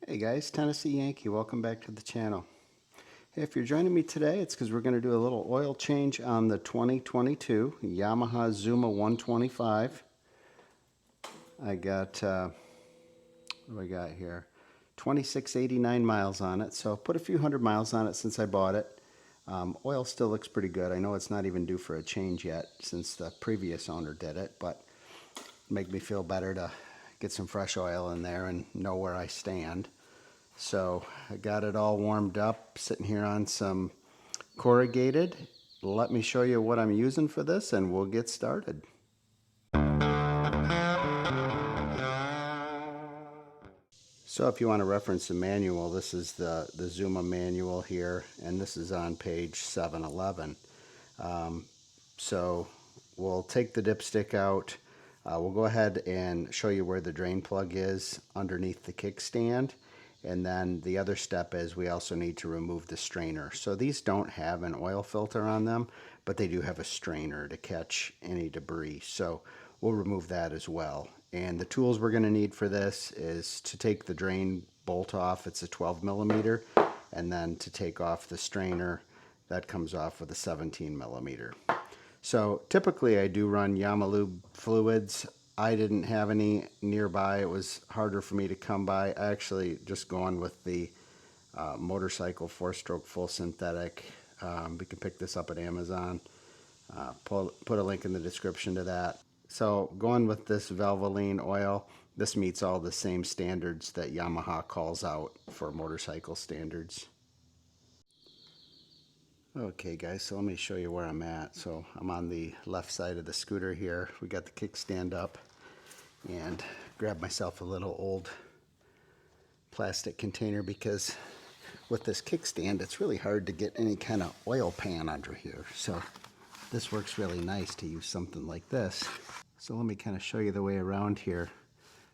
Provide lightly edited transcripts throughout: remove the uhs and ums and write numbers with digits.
Hey guys, Tennessee Yankee, welcome back to the channel. Hey, if you're joining me today, it's because we're going to do a little oil change on the 2022 Yamaha Zuma 125. I got, what do I got here? 2689 miles on it, so put a few hundred miles on it since I bought it. Oil still looks pretty good. I know it's not even due for a change yet since the previous owner did it, but it make me feel better to get some fresh oil in there and know where I stand. So I got it all warmed up, sitting here on some corrugated. Let me show you what I'm using for this and we'll get started. So if you want to reference the manual, this is the Zuma manual here, and this is on page 711. So we'll take the dipstick out. We'll go ahead and show you where the drain plug is underneath the kickstand. And then the other step is we also need to remove the strainer. So these don't have an oil filter on them, but they do have a strainer to catch any debris. So we'll remove that as well. And the tools we're going to need for this is to take the drain bolt off. It's a 12 millimeter. And then to take off the strainer, that comes off with a 17 millimeter. So typically I do run Yamalube fluids. I didn't have any nearby. It was harder for me to come by. I actually just gone with the motorcycle 4-stroke full synthetic. We can pick this up at Amazon. Put a link in the description to that. So going with this Valvoline oil, this meets all the same standards that Yamaha calls out for motorcycle standards. Okay guys, so let me show you where I'm at. So I'm on the left side of the scooter here. We got the kickstand up and grabbed myself a little old plastic container because with this kickstand it's really hard to get any kind of oil pan under here. So this works really nice to use something like this. So let me kind of show you the way around here.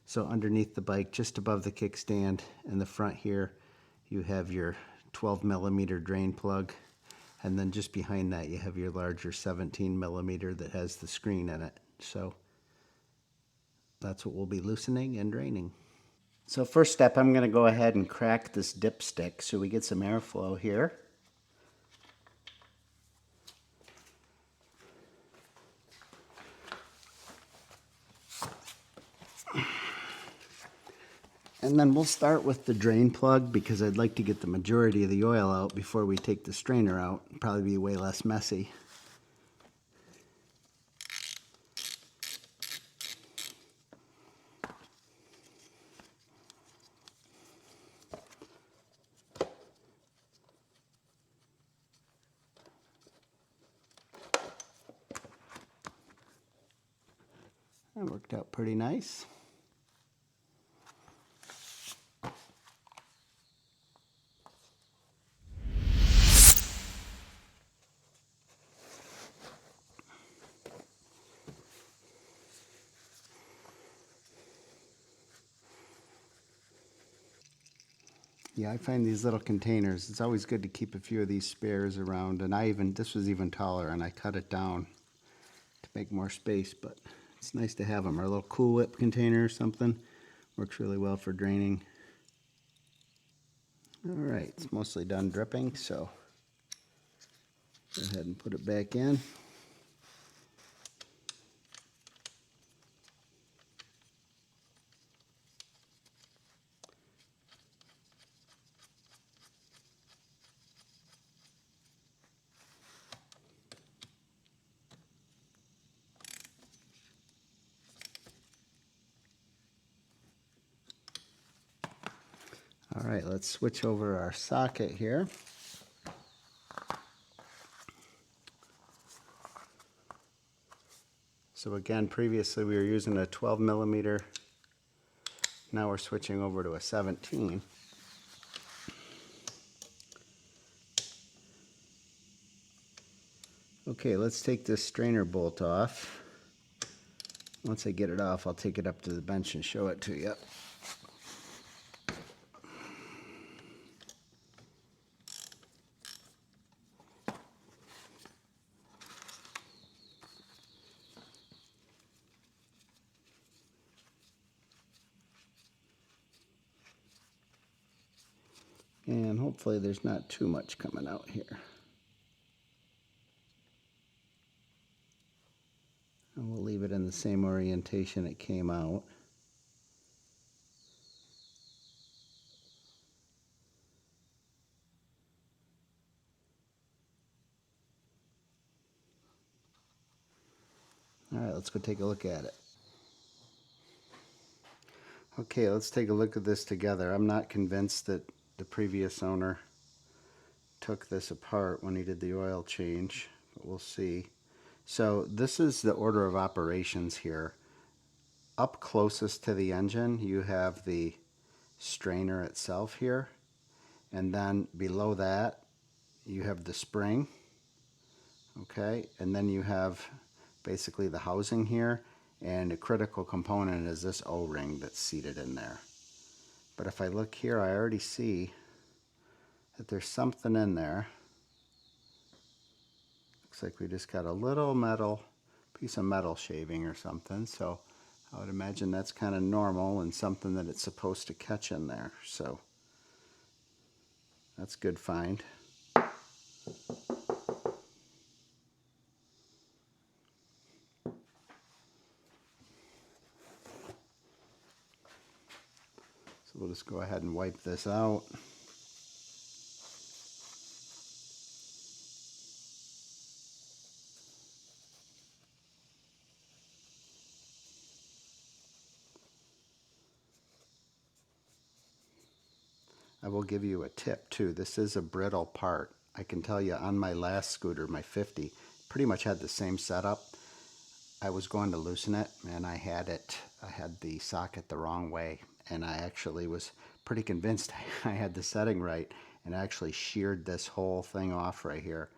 So underneath the bike, just above the kickstand in the front here, you have your 12 millimeter drain plug. And then just behind that, you have your larger 17 millimeter that has the screen in it. So that's what we'll be loosening and draining. So first step, I'm going to go ahead and crack this dipstick so we get some airflow here. And then we'll start with the drain plug because I'd like to get the majority of the oil out before we take the strainer out. It'll probably be way less messy. That worked out pretty nice. Yeah, I find these little containers, it's always good to keep a few of these spares around. And this was even taller and I cut it down to make more space, but it's nice to have them. Or a little Cool Whip container or something. Works really well for draining. Alright, it's mostly done dripping, so go ahead and put it back in. Alright, let's switch over our socket here. So again, previously we were using a 12 millimeter. Now we're switching over to a 17. Okay, let's take this strainer bolt off. Once I get it off, I'll take it up to the bench and show it to you. And hopefully there's not too much coming out here. And we'll leave it in the same orientation it came out. All right, let's go take a look at it. Okay, let's take a look at this together. I'm not convinced that the previous owner took this apart when he did the oil change, but we'll see. So this is the order of operations here. Up closest to the engine, you have the strainer itself here, and then below that you have the spring, okay, and then you have basically the housing here, and a critical component is this O-ring that's seated in there. But if I look here, I already see that there's something in there. Looks like we just got a little piece of metal shaving or something, so I would imagine that's kind of normal and something that it's supposed to catch in there. So that's good find. So we'll just go ahead and wipe this out. I will give you a tip too. This is a brittle part. I can tell you on my last scooter, my 50, pretty much had the same setup. I was going to loosen it and I had the socket the wrong way, and I actually was pretty convinced I had the setting right, and I actually sheared this whole thing off right here,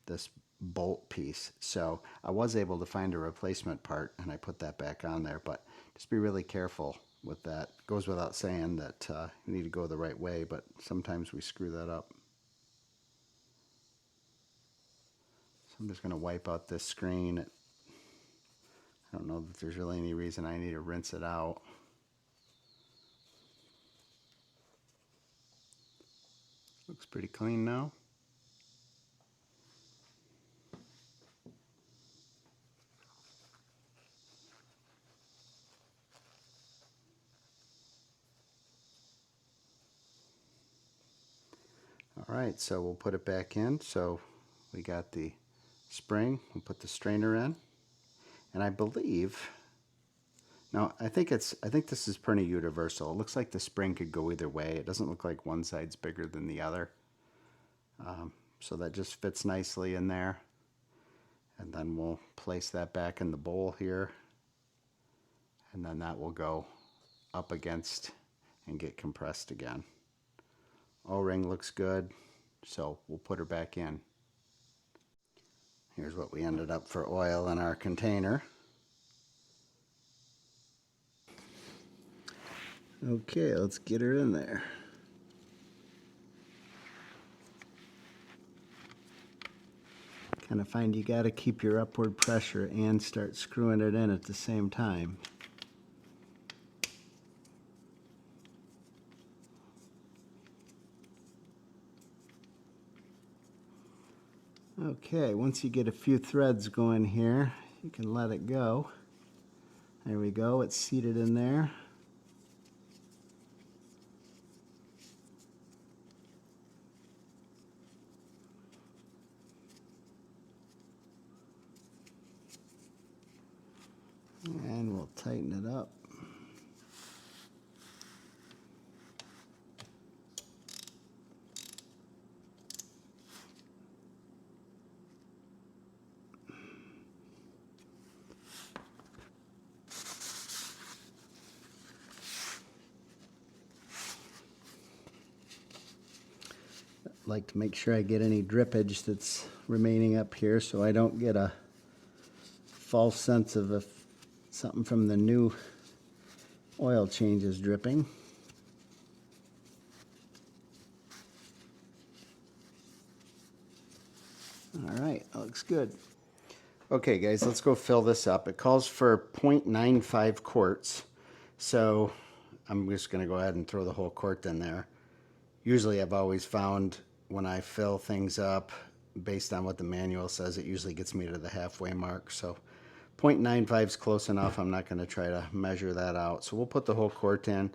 this bolt piece. So I was able to find a replacement part and I put that back on there, but just be really careful with that. It goes without saying that you need to go the right way, but sometimes we screw that up. So I'm just going to wipe out this screen. I don't know that there's really any reason I need to rinse it out. Looks pretty clean now. All right, so we'll put it back in. So we got the spring, we'll put the strainer in, and I believe, now I think this is pretty universal. It looks like the spring could go either way. It doesn't look like one side's bigger than the other. So that just fits nicely in there. And then we'll place that back in the bowl here, and then that will go up against and get compressed again. O-ring looks good, so we'll put her back in. Here's what we ended up for oil in our container. Okay, let's get her in there. Kind of find you got to keep your upward pressure and start screwing it in at the same time. Okay, once you get a few threads going here, you can let it go. There we go, it's seated in there. And we'll tighten it up. Like to make sure I get any drippage that's remaining up here so I don't get a false sense of something from the new oil changes dripping. All right, that looks good. Okay guys, let's go fill this up. It calls for 0.95 quarts, so I'm just going to go ahead and throw the whole quart in there. Usually I've always found when I fill things up based on what the manual says, it usually gets me to the halfway mark. So 0.95 is close enough. I'm not going to try to measure that out. So we'll put the whole quart in.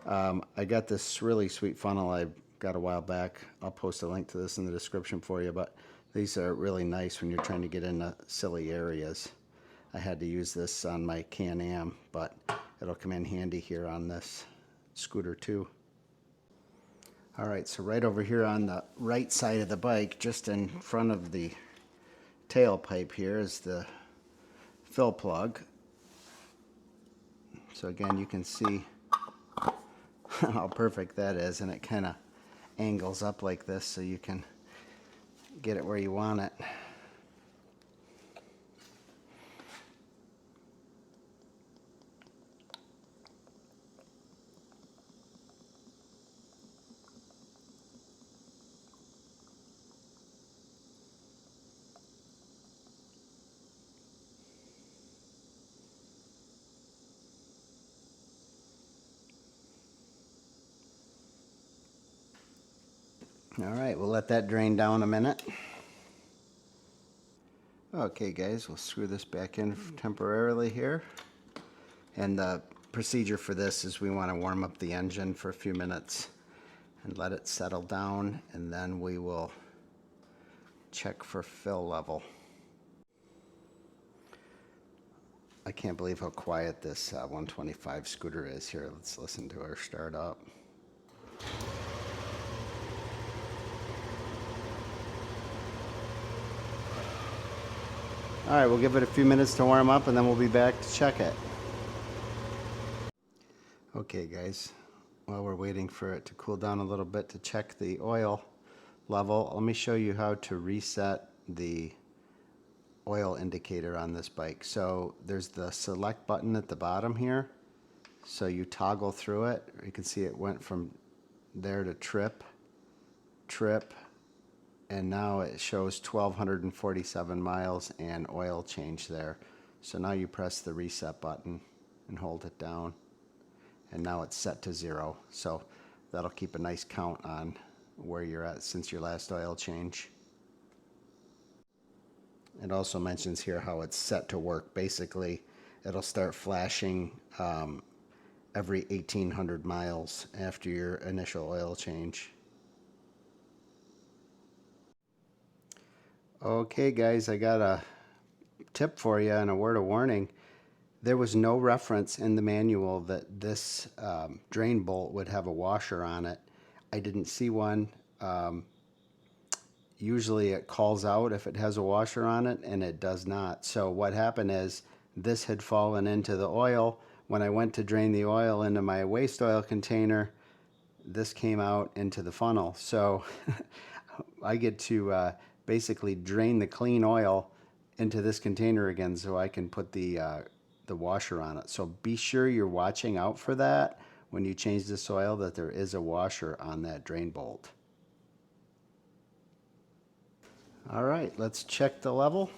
I got this really sweet funnel I got a while back. I'll post a link to this in the description for you, but these are really nice when you're trying to get into silly areas. I had to use this on my Can-Am, but it'll come in handy here on this scooter too. All right, so right over here on the right side of the bike, just in front of the tailpipe here, is the fill plug. So again, you can see how perfect that is, and it kind of angles up like this so you can get it where you want it. All right, we'll let that drain down a minute. Okay guys, we'll screw this back in temporarily here. And the procedure for this is we want to warm up the engine for a few minutes and let it settle down, and then we will check for fill level. I can't believe how quiet this 125 scooter is here. Let's listen to her start up. All right, we'll give it a few minutes to warm up and then we'll be back to check it. Okay guys, while we're waiting for it to cool down a little bit to check the oil level, let me show you how to reset the oil indicator on this bike. So there's the select button at the bottom here. So you toggle through it. You can see it went from there to trip, and now it shows 1,247 miles and oil change there. So now you press the reset button and hold it down, and now it's set to 0. So that'll keep a nice count on where you're at since your last oil change. It also mentions here how it's set to work. Basically, it'll start flashing every 1,800 miles after your initial oil change. Okay guys, I got a tip for you and a word of warning. There was no reference in the manual that this drain bolt would have a washer on it. I didn't see one. Usually it calls out if it has a washer on it, and it does not. So what happened is this had fallen into the oil. When I went to drain the oil into my waste oil container, this came out into the funnel. So I get to basically drain the clean oil into this container again so I can put the washer on it. So be sure you're watching out for that when you change this oil, that there is a washer on that drain bolt. All right, let's check the level.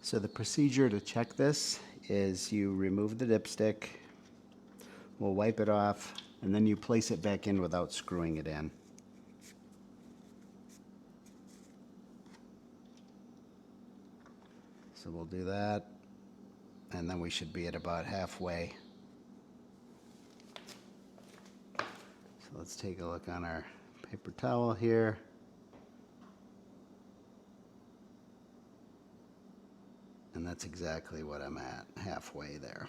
So the procedure to check this is you remove the dipstick, we'll wipe it off, and then you place it back in without screwing it in. So we'll do that, and then we should be at about halfway. So let's take a look on our paper towel here. And that's exactly what I'm at, halfway there.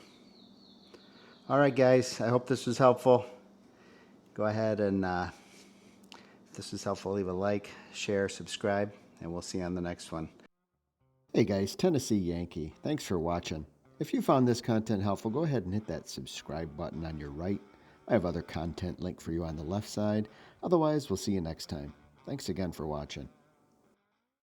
All right, guys, I hope this was helpful. Go ahead and, if this was helpful, leave a like, share, subscribe, and we'll see you on the next one. Hey guys, Tennessee Yankee. Thanks for watching. If you found this content helpful, go ahead and hit that subscribe button on your right. I have other content linked for you on the left side. Otherwise, we'll see you next time. Thanks again for watching.